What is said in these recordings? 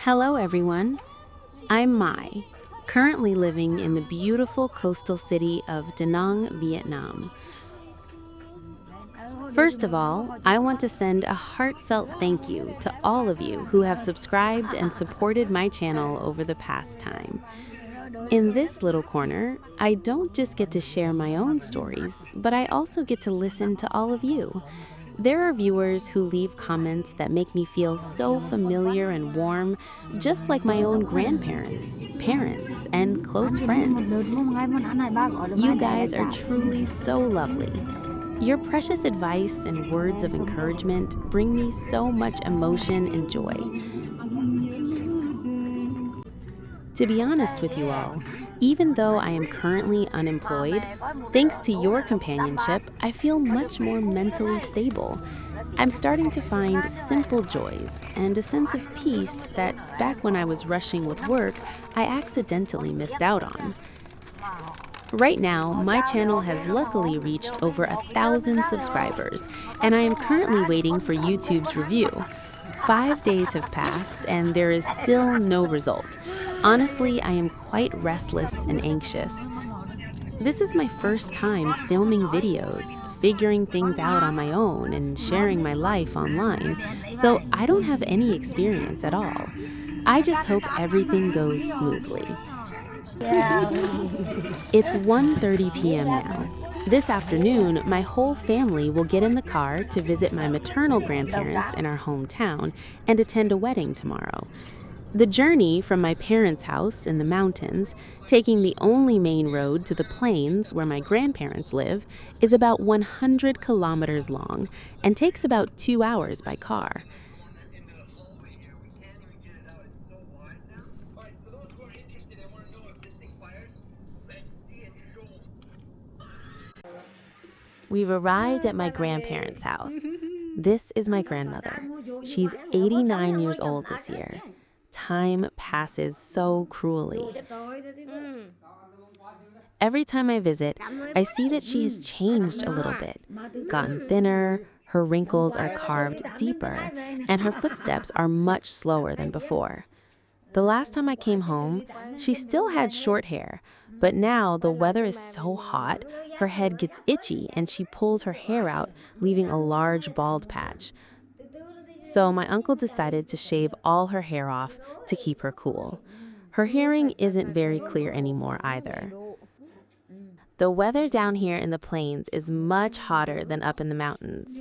Hello everyone, I'm Mai, currently living in the beautiful coastal city of Da Nang, Vietnam. First of all, I want to send a heartfelt thank you to all of you who have subscribed and supported my channel over the past time. In this little corner, I don't just get to share my own stories, but I also get to listen to all of you. There are viewers who leave comments that make me feel so familiar and warm, just like my own grandparents, parents, and close friends. You guys are truly so lovely. Your precious advice and words of encouragement bring me so much emotion and joy. To be honest with you all, even though I am currently unemployed, thanks to your companionship, I feel much more mentally stable. I'm starting to find simple joys and a sense of peace that back when I was rushing with work, I accidentally missed out on. Right now, my channel has luckily reached over 1,000 subscribers, and I am currently waiting for YouTube's review. 5 days have passed, and there is still no result. Honestly, I am quite restless and anxious. This is my first time filming videos, figuring things out on my own, and sharing my life online, so I don't have any experience at all. I just hope everything goes smoothly. It's 1:30 p.m. now. This afternoon, my whole family will get in the car to visit my maternal grandparents in our hometown and attend a wedding tomorrow. The journey from my parents' house in the mountains, taking the only main road to the plains where my grandparents live, is about 100 kilometers long and takes about 2 hours by car. We've arrived at my grandparents' house. This is my grandmother. She's 89 years old this year. Time passes so cruelly. Every time I visit, I see that she has changed a little bit, gotten thinner, her wrinkles are carved deeper, and her footsteps are much slower than before. The last time I came home, she still had short hair, but now the weather is so hot, her head gets itchy and she pulls her hair out, leaving a large bald patch. So my uncle decided to shave all her hair off to keep her cool. Her hearing isn't very clear anymore either. The weather down here in the plains is much hotter than up in the mountains.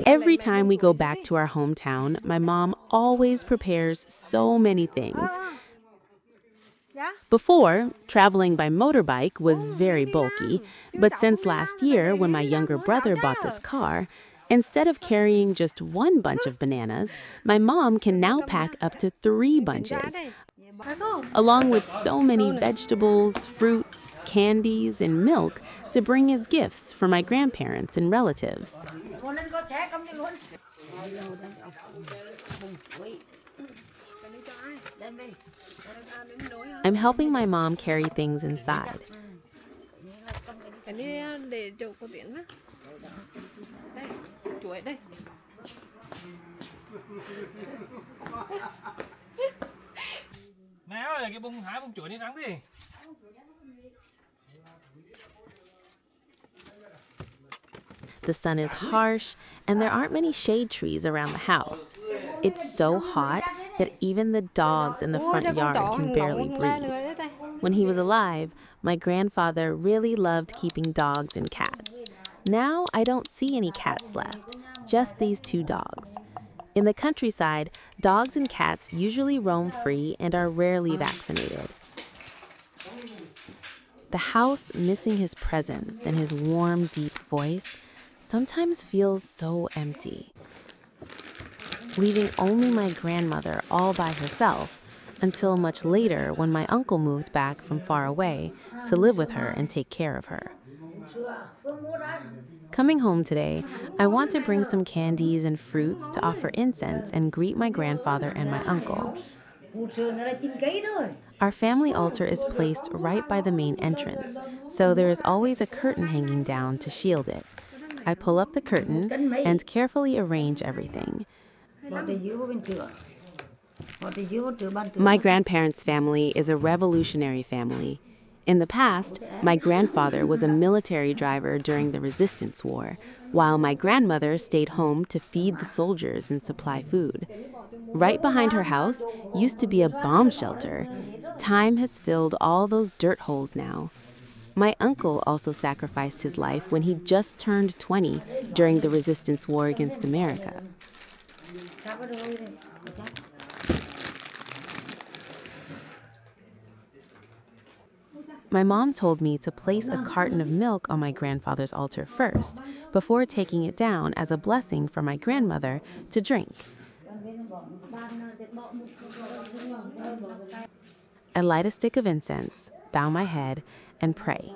Every time we go back to our hometown, my mom always prepares so many things. Before, traveling by motorbike was very bulky, but since last year when my younger brother bought this car, instead of carrying just one bunch of bananas, my mom can now pack up to 3 bunches, along with so many vegetables, fruits, candies, and milk to bring as gifts for my grandparents and relatives. I'm helping my mom carry things inside. Mẹ ơi, cái hái bông chuối đi trắng đi. The sun is harsh, and there aren't many shade trees around the house. It's so hot that even the dogs in the front yard can barely breathe. When he was alive, my grandfather really loved keeping dogs and cats. Now I don't see any cats left, just these 2 dogs. In the countryside, dogs and cats usually roam free and are rarely vaccinated. The house missing his presence and his warm, deep voice sometimes feels so empty, leaving only my grandmother all by herself until much later when my uncle moved back from far away to live with her and take care of her. Coming home today, I want to bring some candies and fruits to offer incense and greet my grandfather and my uncle. Our family altar is placed right by the main entrance, so there is always a curtain hanging down to shield it. I pull up the curtain and carefully arrange everything. My grandparents' family is a revolutionary family. In the past, my grandfather was a military driver during the Resistance War, while my grandmother stayed home to feed the soldiers and supply food. Right behind her house used to be a bomb shelter. Time has filled all those dirt holes now. My uncle also sacrificed his life when he just turned 20 during the Resistance War against America. My mom told me to place a carton of milk on my grandfather's altar first, before taking it down as a blessing for my grandmother to drink. I light a stick of incense, bow my head, and pray.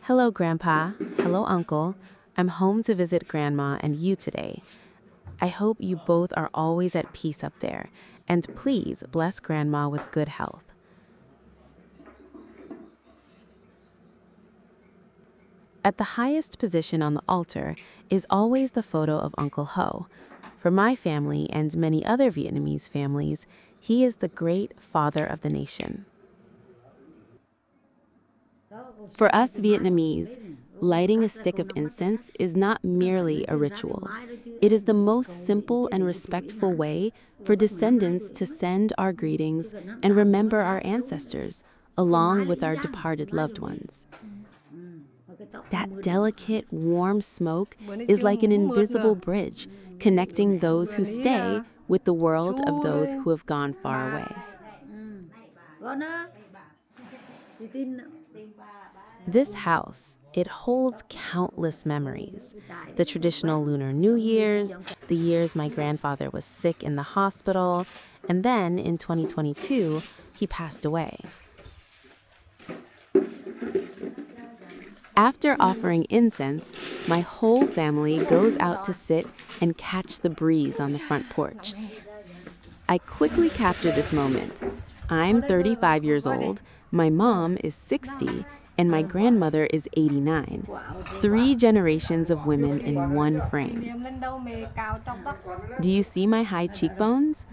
Hello, Grandpa. Hello, Uncle. I'm home to visit Grandma and you today. I hope you both are always at peace up there, and please bless Grandma with good health. At the highest position on the altar is always the photo of Uncle Ho. For my family and many other Vietnamese families, he is the great father of the nation. For us Vietnamese, lighting a stick of incense is not merely a ritual. It is the most simple and respectful way for descendants to send our greetings and remember our ancestors, along with our departed loved ones. That delicate, warm smoke is like an invisible bridge, connecting those who stay with the world of those who have gone far away. This house, it holds countless memories. The traditional Lunar New Year's, the years my grandfather was sick in the hospital, and then in 2022, he passed away. After offering incense, my whole family goes out to sit and catch the breeze on the front porch. I quickly capture this moment. I'm 35 years old, my mom is 60, and my grandmother is 89. 3 generations of women in one frame. Do you see my high cheekbones?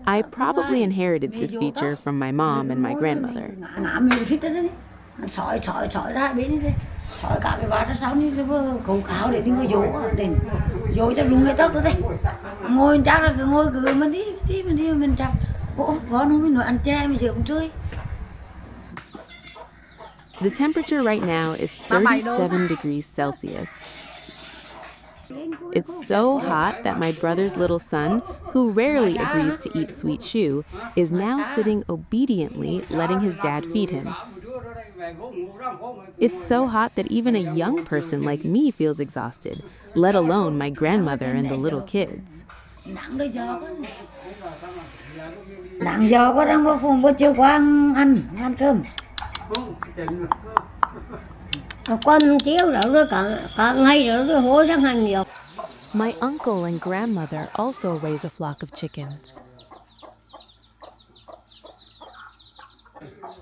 I probably inherited this feature from my mom and my grandmother. Sỏi ra bên đi, sỏi cả cái vạt ra sau đi, cầu khảo để đi người dỗ cho luôn cái tóc đó đây, ngồi chắc là ngồi cười mình chắp, con không biết nói ăn chay bây giờ cũng chơi. The temperature right now is 37 degrees Celsius. It's so hot that my brother's little son, who rarely agrees to eat sweet choux, is now sitting obediently letting his dad feed him. It's so hot that even a young person like me feels exhausted, let alone my grandmother and the little kids. Nặng giò quá đang bữa chiều qua ăn cơm. My uncle and grandmother also raise a flock of chickens.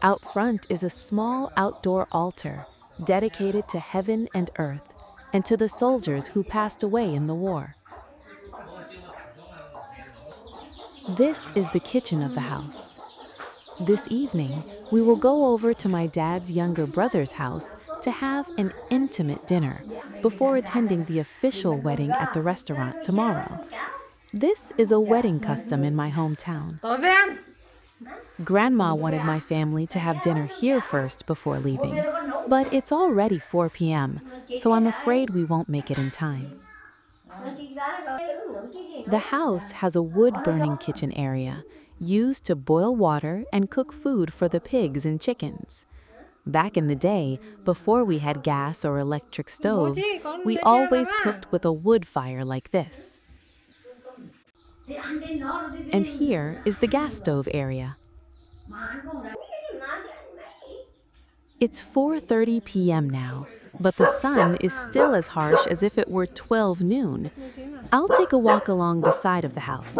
Out front is a small outdoor altar dedicated to heaven and earth and to the soldiers who passed away in the war. This is the kitchen of the house. This evening, we will go over to my dad's younger brother's house to have an intimate dinner before attending the official wedding at the restaurant tomorrow. This is a wedding custom in my hometown. Grandma wanted my family to have dinner here first before leaving, but it's already 4 p.m., so I'm afraid we won't make it in time. The house has a wood-burning kitchen area used to boil water and cook food for the pigs and chickens. Back in the day, before we had gas or electric stoves, we always cooked with a wood fire like this. And here is the gas stove area. It's 4:30 p.m. now, but the sun is still as harsh as if it were 12 noon. I'll take a walk along the side of the house.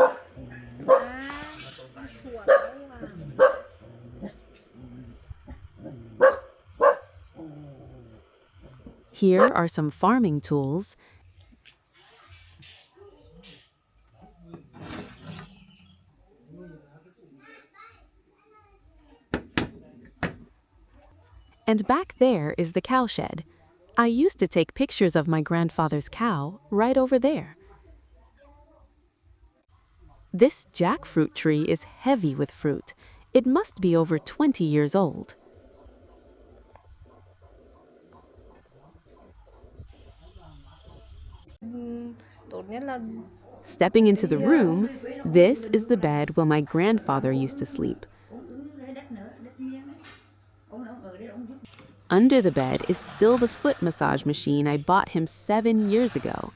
Here are some farming tools and back there is the cowshed. I used to take pictures of my grandfather's cow right over there. This jackfruit tree is heavy with fruit. It must be over 20 years old. Stepping into the room, this is the bed where my grandfather used to sleep. Under the bed is still the foot massage machine I bought him 7 years ago.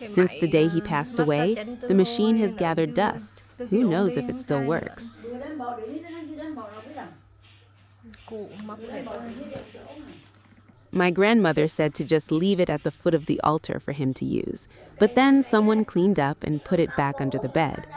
Since the day he passed away, the machine has gathered dust. Who knows if it still works? My grandmother said to just leave it at the foot of the altar for him to use. But then someone cleaned up and put it back under the bed.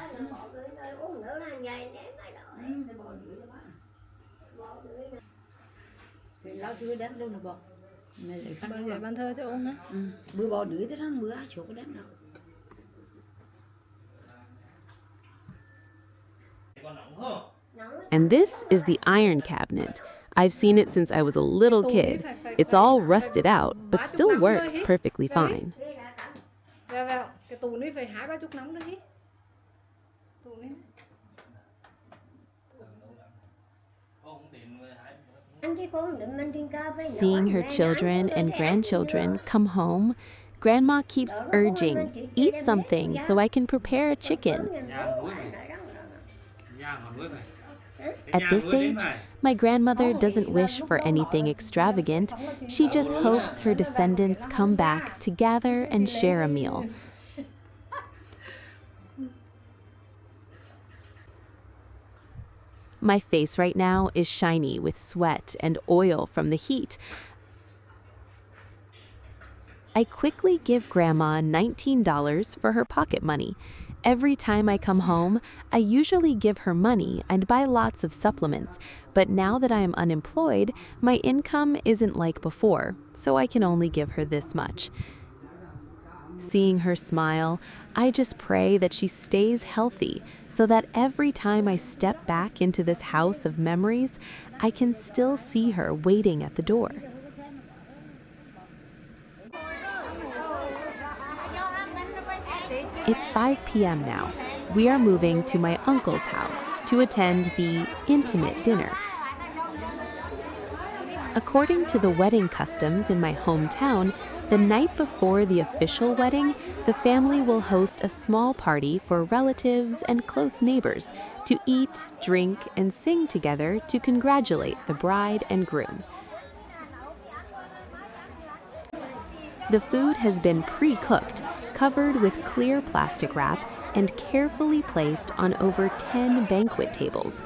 And this is the iron cabinet. I've seen it since I was a little kid. It's all rusted out, but still works perfectly fine. Seeing her children and grandchildren come home, Grandma keeps urging, "Eat something so I can prepare a chicken." At this age, my grandmother doesn't wish for anything extravagant. She just hopes her descendants come back to gather and share a meal. My face right now is shiny with sweat and oil from the heat. I quickly give Grandma $19 for her pocket money. Every time I come home, I usually give her money and buy lots of supplements, but now that I am unemployed, my income isn't like before, so I can only give her this much. Seeing her smile, I just pray that she stays healthy so that every time I step back into this house of memories, I can still see her waiting at the door. It's 5 p.m. now. We are moving to my uncle's house to attend the intimate dinner. According to the wedding customs in my hometown, the night before the official wedding, the family will host a small party for relatives and close neighbors to eat, drink, and sing together to congratulate the bride and groom. The food has been pre-cooked, covered with clear plastic wrap, and carefully placed on over 10 banquet tables.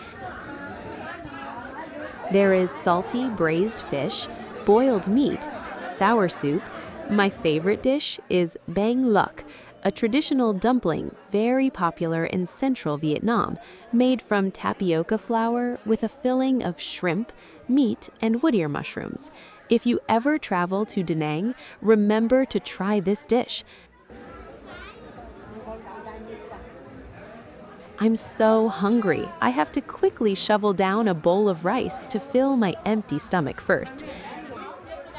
There is salty braised fish, boiled meat, sour soup. My favorite dish is bánh luộc, a traditional dumpling very popular in central Vietnam, made from tapioca flour with a filling of shrimp, meat, and wood ear mushrooms. If you ever travel to Da Nang, remember to try this dish. I'm so hungry. I have to quickly shovel down a bowl of rice to fill my empty stomach first.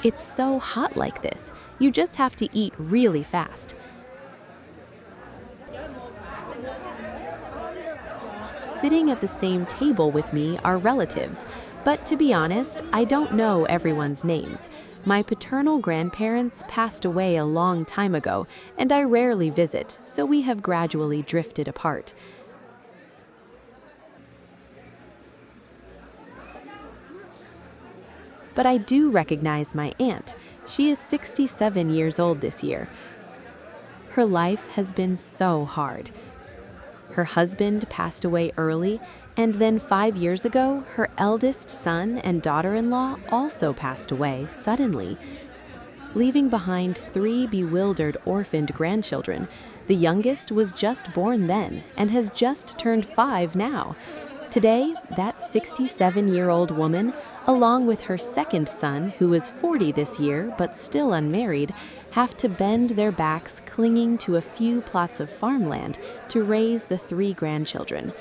It's so hot like this. You just have to eat really fast. Sitting at the same table with me are relatives, but to be honest, I don't know everyone's names. My paternal grandparents passed away a long time ago, and I rarely visit, so we have gradually drifted apart. But I do recognize my aunt. She is 67 years old this year. Her life has been so hard. Her husband passed away early, and then 5 years ago, her eldest son and daughter-in-law also passed away suddenly, leaving behind 3 bewildered orphaned grandchildren. The youngest was just born then and has just turned 5 now. Today, that 67-year-old woman, along with her second son, who is 40 this year but still unmarried, have to bend their backs clinging to a few plots of farmland to raise the 3 grandchildren.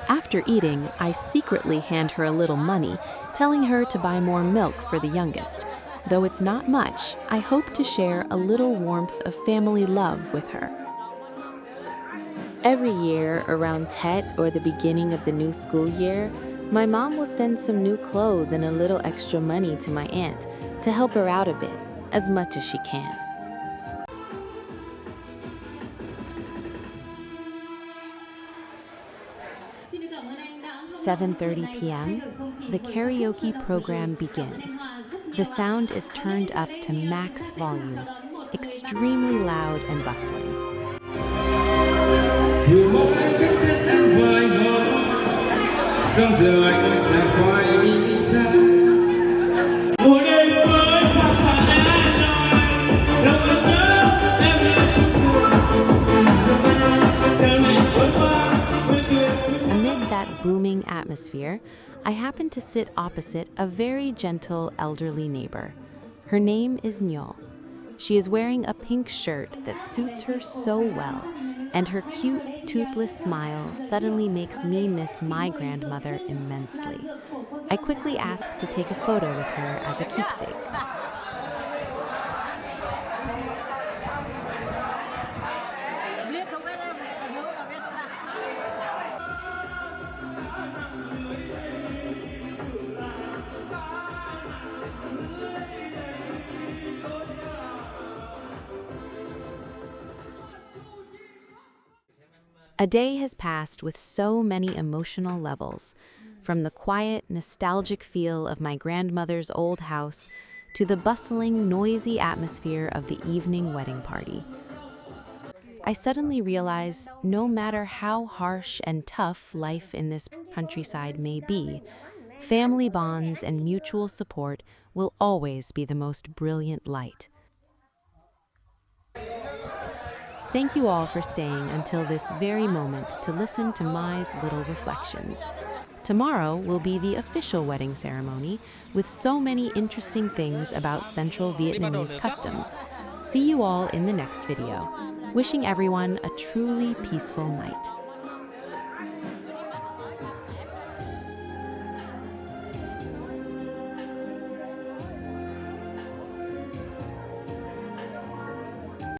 After eating, I secretly hand her a little money, telling her to buy more milk for the youngest. Though it's not much, I hope to share a little warmth of family love with her. Every year, around Tet or the beginning of the new school year, my mom will send some new clothes and a little extra money to my aunt to help her out a bit, as much as she can. 7:30 p.m., the karaoke program begins. The sound is turned up to max volume, extremely loud and bustling. Amid that booming atmosphere, I happen to sit opposite a very gentle elderly neighbor. Her name is Nyo. She is wearing a pink shirt that suits her so well, and her cute, toothless smile suddenly makes me miss my grandmother immensely. I quickly ask to take a photo with her as a keepsake. A day has passed with so many emotional levels, from the quiet, nostalgic feel of my grandmother's old house to the bustling, noisy atmosphere of the evening wedding party. I suddenly realize no matter how harsh and tough life in this countryside may be, family bonds and mutual support will always be the most brilliant light. Thank you all for staying until this very moment to listen to Mai's little reflections. Tomorrow will be the official wedding ceremony with so many interesting things about Central Vietnamese customs. See you all in the next video. Wishing everyone a truly peaceful night.